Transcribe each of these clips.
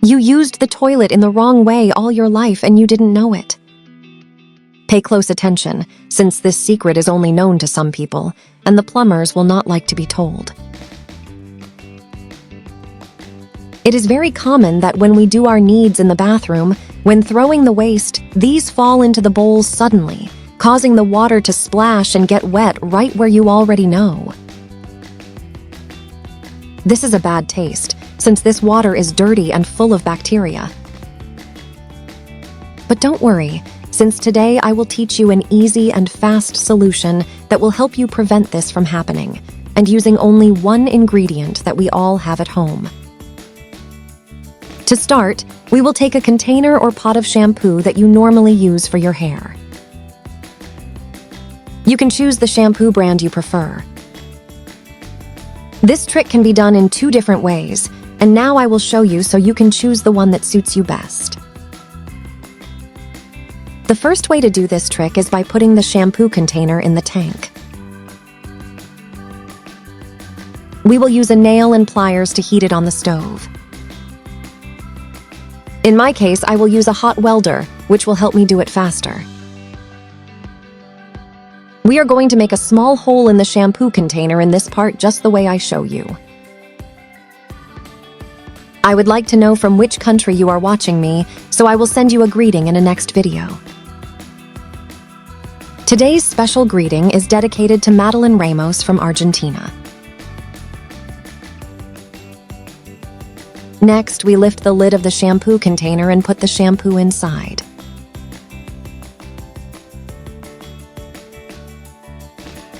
You used the toilet in the wrong way all your life and you didn't know it. Pay close attention, since this secret is only known to some people, and the plumbers will not like to be told. It is very common that when we do our needs in the bathroom, when throwing the waste, these fall into the bowls suddenly, causing the water to splash and get wet right where you already know. This is a bad taste, since this water is dirty and full of bacteria. But don't worry, since today I will teach you an easy and fast solution that will help you prevent this from happening, and using only one ingredient that we all have at home. To start, we will take a container or pot of shampoo that you normally use for your hair. You can choose the shampoo brand you prefer. This trick can be done in 2 different ways, and now I will show you so you can choose the one that suits you best. The first way to do this trick is by putting the shampoo container in the tank. We will use a nail and pliers to heat it on the stove. In my case, I will use a hot welder, which will help me do it faster. We are going to make a small hole in the shampoo container in this part just the way I show you. I would like to know from which country you are watching me, so I will send you a greeting in a next video. Today's special greeting is dedicated to Madeline Ramos from Argentina. Next, we lift the lid of the shampoo container and put the shampoo inside.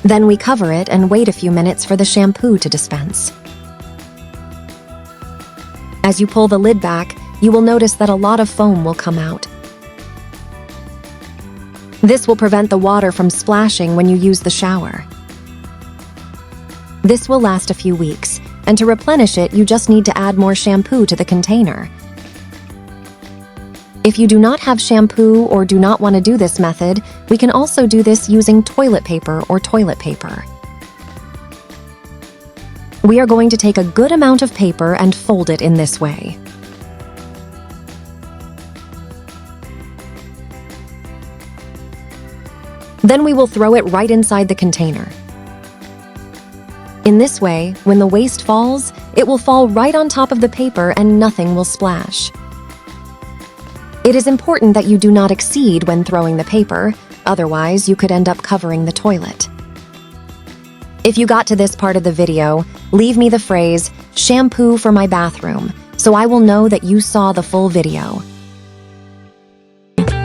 Then we cover it and wait a few minutes for the shampoo to dispense. As you pull the lid back, you will notice that a lot of foam will come out. This will prevent the water from splashing when you use the shower. This will last a few weeks, and to replenish it, you just need to add more shampoo to the container. If you do not have shampoo or do not want to do this method, we can also do this using toilet paper or toilet paper. We are going to take a good amount of paper and fold it in this way. Then we will throw it right inside the container. In this way, when the waste falls, it will fall right on top of the paper and nothing will splash. It is important that you do not exceed when throwing the paper, otherwise you could end up covering the toilet. If you got to this part of the video, leave me the phrase, "shampoo for my bathroom," so I will know that you saw the full video.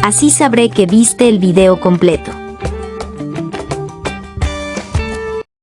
Así sabré que viste el video completo.